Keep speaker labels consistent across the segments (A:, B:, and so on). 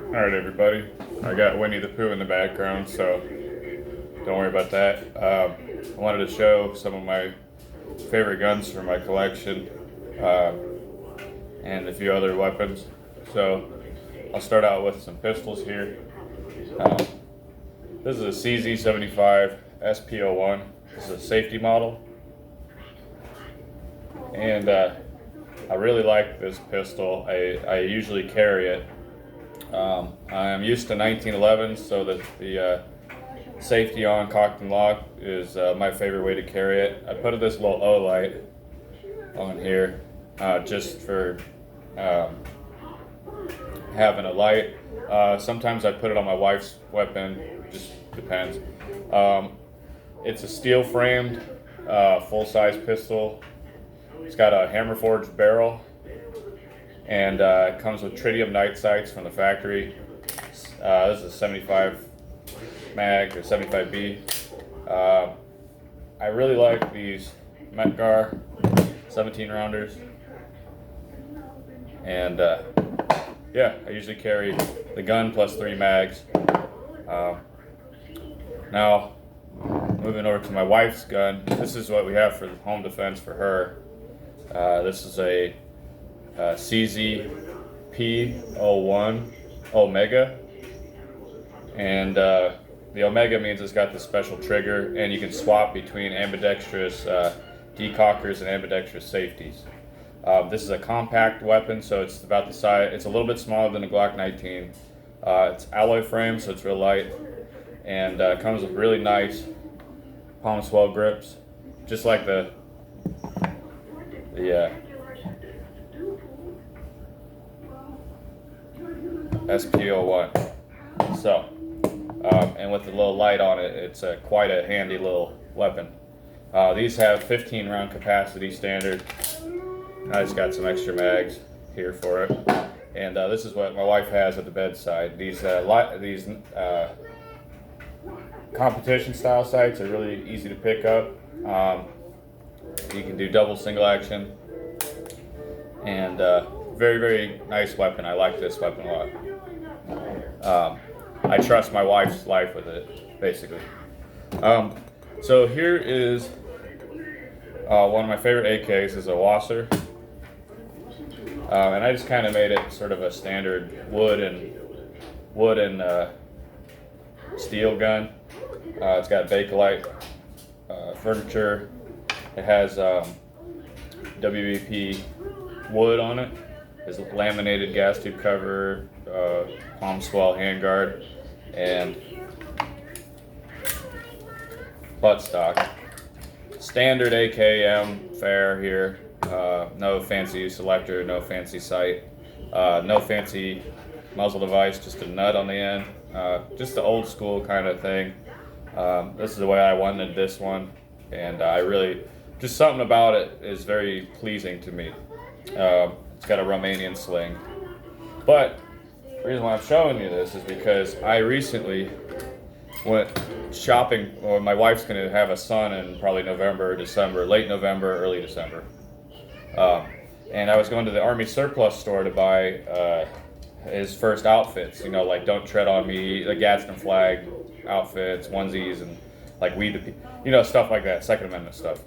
A: Alright everybody, I got Winnie the Pooh in the background, so don't worry about that. I wanted to show some of my favorite guns from my collection and a few other weapons. So I'll start out with some pistols here. This is a CZ75 SP01. This is a safety model. And I really like this pistol. I usually carry it. I'm used to 1911s, so the safety on, cocked and locked is my favorite way to carry it. I put this little O light on here just for having a light. Sometimes I put it on my wife's weapon, just depends. It's a steel framed full-size pistol. It's got a hammer forged barrel, and it comes with tritium night sights from the factory. This is a 75 mag or 75B. I really like these Metgar 17 rounders, and yeah, I usually carry the gun plus 3 mags. Now, moving over to my wife's gun, this is what we have for home defense for her. This is a CZ-P01 Omega, and the Omega means it's got the special trigger, and you can swap between ambidextrous decockers and ambidextrous safeties. This is a compact weapon, so it's about the size. It's a little bit smaller than a Glock 19. It's alloy frame, so it's real light, and comes with really nice palm swell grips, just like the SP01. So, and with the little light on it, it's quite a handy little weapon. These have 15 round capacity standard. I just got some extra mags here for it, and this is what my wife has at the bedside. These competition style sights are really easy to pick up. You can do double single action, and very, very nice weapon. I like this weapon a lot. I trust my wife's life with it, basically. So here is one of my favorite AKs is a WASR, and I just kind of made it sort of a standard wood and steel gun. It's got Bakelite furniture. It has WBP wood on it. It's laminated gas tube cover, palm swell handguard, and buttstock. Standard AKM fare here. No fancy selector, no fancy sight, no fancy muzzle device, just a nut on the end. Just the old school kind of thing. This is the way I wanted this one, and I really, just something about it is very pleasing to me. It's got a Romanian sling. But the reason why I'm showing you this is because I recently went shopping. Well, my wife's going to have a son in probably November, December, late November, early December. And I was going to the Army surplus store to buy his first outfits, you know, like Don't Tread on Me, the Gadsden flag outfits, onesies, and like We the People, you know, stuff like that, Second Amendment stuff.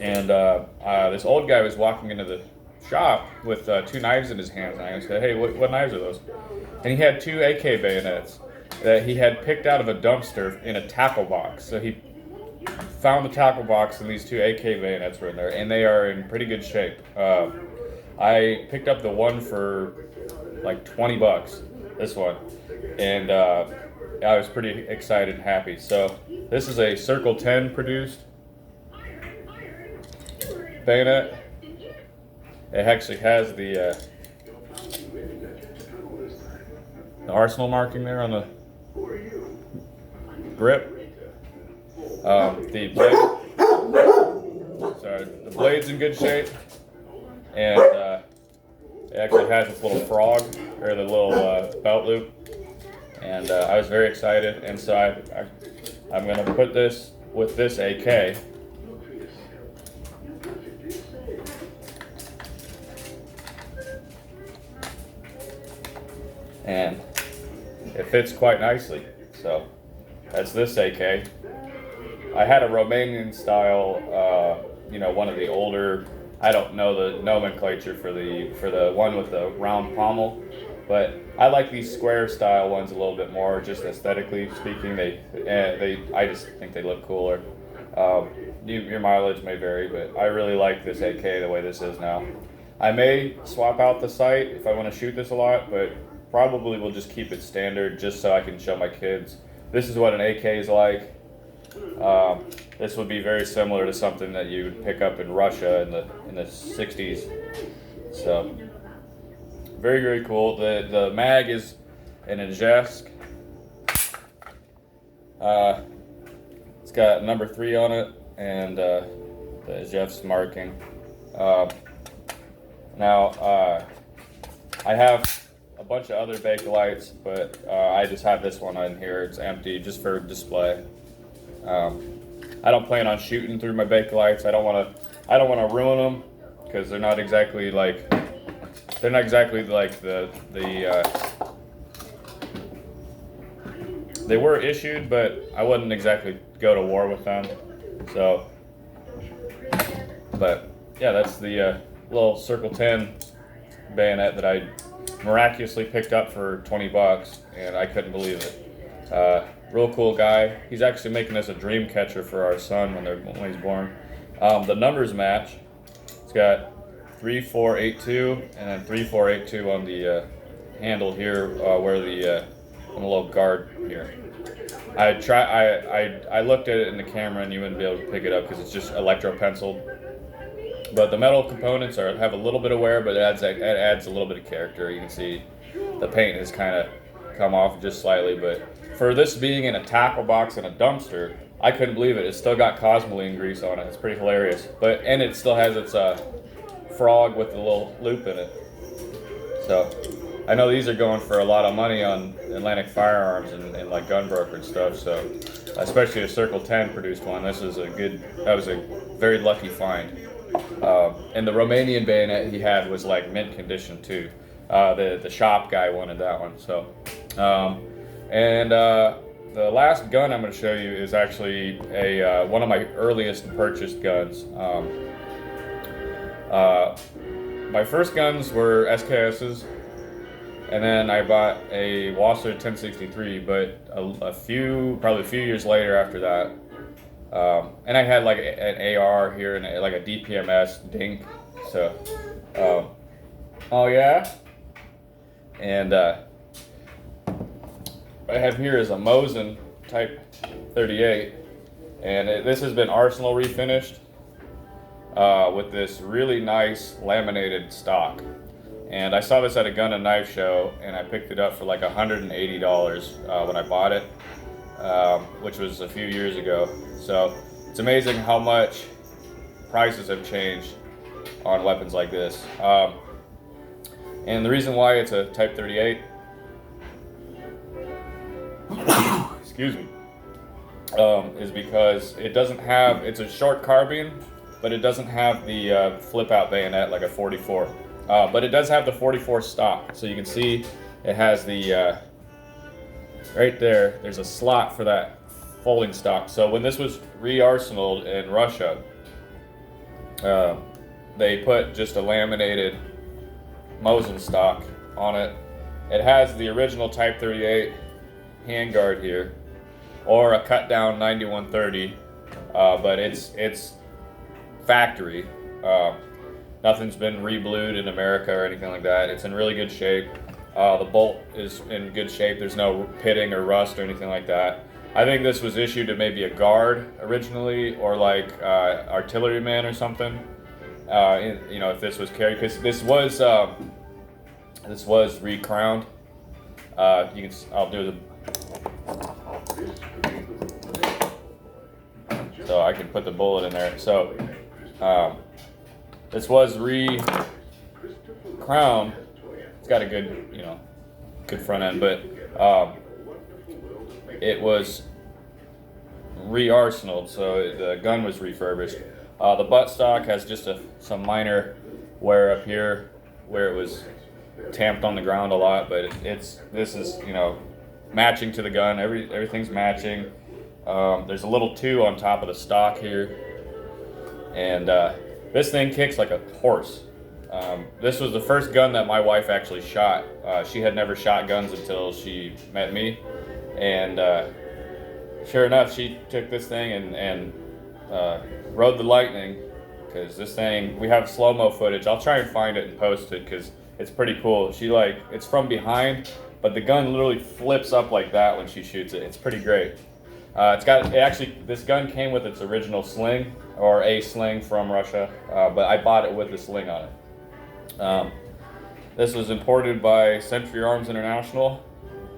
A: And this old guy was walking into the shop with 2 knives in his hands, and I said, "Hey, what knives are those?" And he had 2 AK bayonets that he had picked out of a dumpster in a tackle box. So he found the tackle box, and these 2 AK bayonets were in there, and they are in pretty good shape. I picked up the one for like 20 bucks, this one, and I was pretty excited and happy. So this is a Circle 10 produced bayonet. It actually has the arsenal marking there on the grip. The blade's in good shape, and it actually has this little frog, or the little belt loop, and I was very excited, and so I'm going to put this with this AK. And it fits quite nicely. So that's this AK. I had a Romanian style, one of the older. I don't know the nomenclature for the one with the round pommel, but I like these square style ones a little bit more, just aesthetically speaking. I just think they look cooler. Your mileage may vary, but I really like this AK the way this is now. I may swap out the sight if I want to shoot this a lot, but probably will just keep it standard just so I can show my kids. This is what an AK is like. This would be very similar to something that you would pick up in Russia in the 60s. So very, very cool. The mag is an Ijesk. It's got number 3 on it and the Ijesk marking. Now I have a bunch of other Bakelite, but I just have this one on here. It's empty just for display. I don't plan on shooting through my Bakelite. I don't want to ruin them because they're not exactly like the they were issued, but I wouldn't exactly go to war with them. So, but yeah, that's the little Circle 10 bayonet that I miraculously picked up for 20 bucks, and I couldn't believe it. Real cool guy. He's actually making us a dream catcher for our son when he's born. The numbers match. It's got 3482 and then 3482 on the handle here, where the on the little guard here. I looked at it in the camera and you wouldn't be able to pick it up because it's just electro penciled. But the metal components have a little bit of wear, but it adds a little bit of character. You can see the paint has kind of come off just slightly, but for this being in a tackle box and a dumpster, I couldn't believe it. It's still got Cosmoline grease on it. It's pretty hilarious. And it still has its frog with the little loop in it. So I know these are going for a lot of money on Atlantic Firearms and like gun broker and stuff. So especially a Circle 10 produced one. That was a very lucky find. And the Romanian bayonet he had was like mint condition too. The shop guy wanted that one. So. The last gun I'm going to show you is actually one of my earliest purchased guns. My first guns were SKSs, and then I bought a WASR 1063, but probably a few years later after that, and I had like an AR here and like a DPMS dink. So, oh yeah, and I have here is a Mosin Type 38, and this has been Arsenal refinished with this really nice laminated stock. And I saw this at a gun and knife show, and I picked it up for like $180 when I bought it, which was a few years ago. So it's amazing how much prices have changed on weapons like this. And the reason why it's a Type 38, excuse me, is because it doesn't have, it's a short carbine, but it doesn't have the flip out bayonet like a 44. But it does have the 44 stock. So you can see it has the, right there, there's a slot for that folding stock. So when this was re-arsenaled in Russia, they put just a laminated Mosin stock on it. It has the original Type 38 handguard here, or a cut down 9130, but it's factory. Nothing's been re-blued in America or anything like that. It's in really good shape. The bolt is in good shape. There's no pitting or rust or anything like that. I think this was issued to maybe a guard originally, or like artilleryman or something. If this was carried, because this was re-crowned. I'll do the. So I can put the bullet in there. So this was re-crowned. It's got a good, good front end, but it was re-arsenaled, so the gun was refurbished. The buttstock has just some minor wear up here where it was tamped on the ground a lot, but this is, matching to the gun. Everything's matching. There's a little 2 on top of the stock here, and this thing kicks like a horse. This was the first gun that my wife actually shot. She had never shot guns until she met me, and sure enough, she took this thing and rode the lightning, because this thing, we have slow-mo footage. I'll try and find it and post it because it's pretty cool. It's from behind, but the gun literally flips up like that when she shoots it. It's pretty great. This gun came with its original sling, or a sling from Russia, but I bought it with the sling on it. This was imported by Century Arms International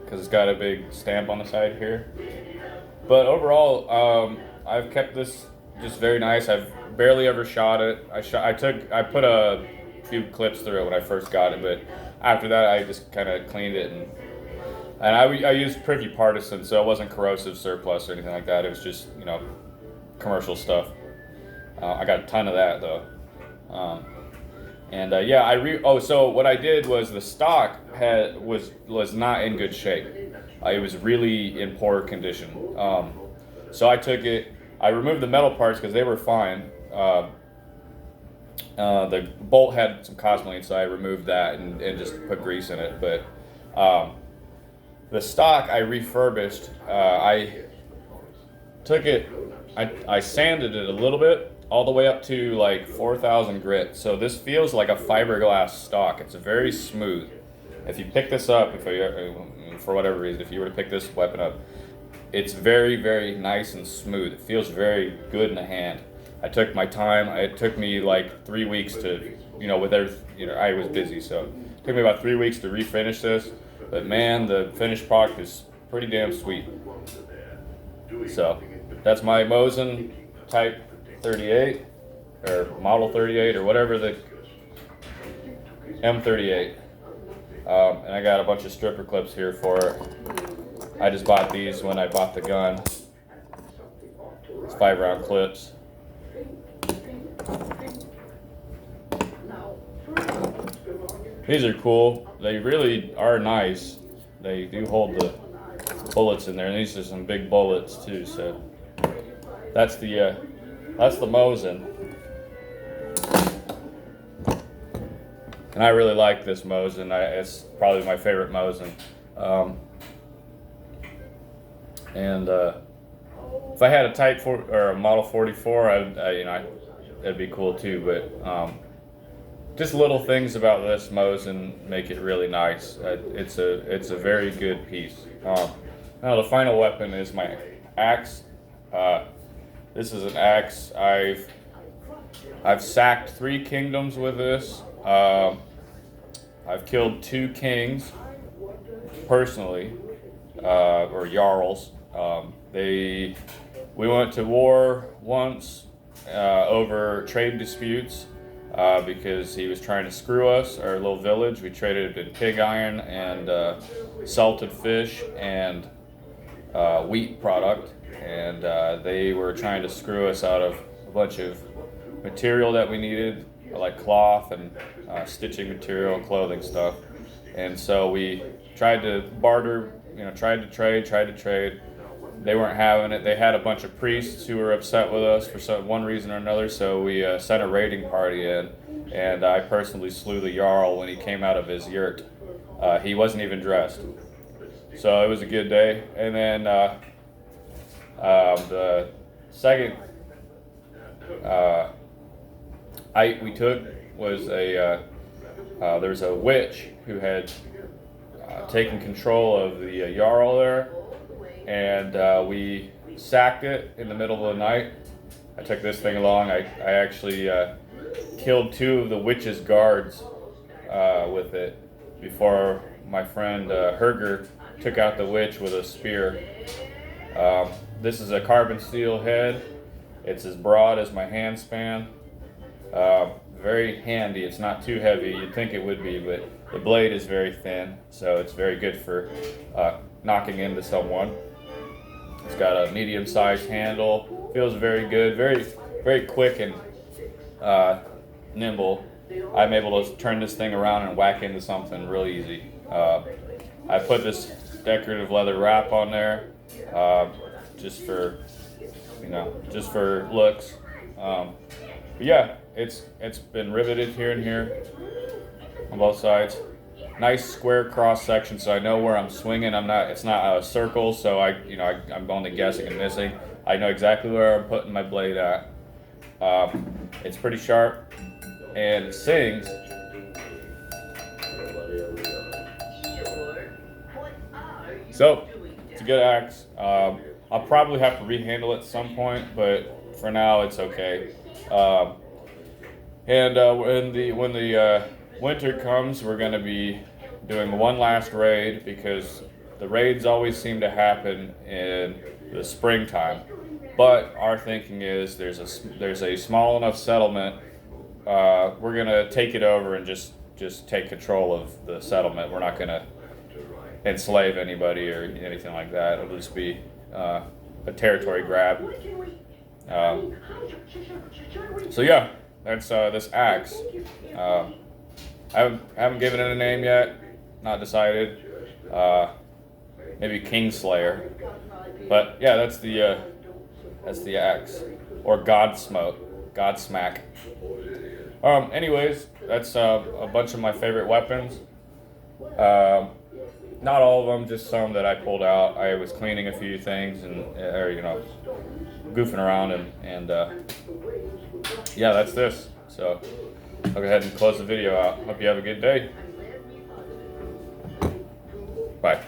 A: because it's got a big stamp on the side here. But overall, I've kept this just very nice. I've barely ever shot it. I put a few clips through it when I first got it, but after that I just kind of cleaned it, and I used Privy Partisan, so it wasn't corrosive surplus or anything like that. It was just, you know, commercial stuff. I got a ton of that though. So what I did was the stock was not in good shape. It was really in poor condition. So I took it. I removed the metal parts because they were fine. The bolt had some cosmoline, so I removed that and just put grease in it. But the stock I refurbished. I took it. I sanded it a little bit, all the way up to like 4,000 grit. So this feels like a fiberglass stock. It's very smooth. If you pick this up, for whatever reason, if you were to pick this weapon up, it's very, very nice and smooth. It feels very good in the hand. I took my time. It took me like 3 weeks to, I was busy, so it took me about 3 weeks to refinish this. But man, the finished product is pretty damn sweet. So that's my Mosin Type 38, or Model 38, or whatever, the M38. And I got a bunch of stripper clips here for it. I just bought these when I bought the gun. It's 5-round clips. These are cool. They really are nice. They do hold the bullets in there, and these are some big bullets too. So that's the Mosin. And I really like this Mosin. It's probably my favorite Mosin. If I had a Type 4 or a Model 44, that'd be cool too. But just little things about this Mosin make it really nice. It's a very good piece. Now the final weapon is my axe. This is an axe. I've sacked 3 kingdoms with this. I've killed 2 kings personally, or jarls. We went to war once over trade disputes because he was trying to screw us, our little village. We traded in pig iron and salted fish and wheat product, and they were trying to screw us out of a bunch of material that we needed, like cloth and stitching material, clothing stuff. And so we tried to barter, tried to trade. They weren't having it. They had a bunch of priests who were upset with us for one reason or another, so we sent a raiding party in, and I personally slew the Jarl when he came out of his yurt. He wasn't even dressed. So it was a good day. And then the second height we took was there's a witch who had taken control of the Jarl there, and we sacked it in the middle of the night. I took this thing along. I actually killed 2 of the witch's guards with it before my friend Herger took out the witch with a spear. This is a carbon steel head. It's as broad as my hand span. Very handy. It's not too heavy. You'd think it would be, but the blade is very thin, so it's very good for knocking into someone. It's got a medium-sized handle. Feels very good. Very, very quick and nimble. I'm able to turn this thing around and whack into something real easy. I put this decorative leather wrap on there, just for, you know, just for looks. But yeah, it's been riveted here and here on both sides. Nice square cross section, so I know where I'm swinging. It's not a circle, so I'm only guessing and missing. I know exactly where I'm putting my blade at. It's pretty sharp, and it sings. So, it's a good axe. I'll probably have to rehandle it at some point, but for now it's okay. And when the winter comes, we're going to be doing one last raid, because the raids always seem to happen in the springtime. But our thinking is there's a small enough settlement. We're going to take it over and just take control of the settlement. We're not going to enslave anybody or anything like that. It'll just be a territory grab. So yeah, that's this axe. I haven't given it a name yet. Not decided. Maybe Kingslayer. But yeah, that's the axe, or Godsmack. Anyways, that's a bunch of my favorite weapons. Not all of them, just some that I pulled out. I was cleaning a few things goofing around, and yeah, that's this. So I'll go ahead and close the video out. Hope you have a good day. Bye.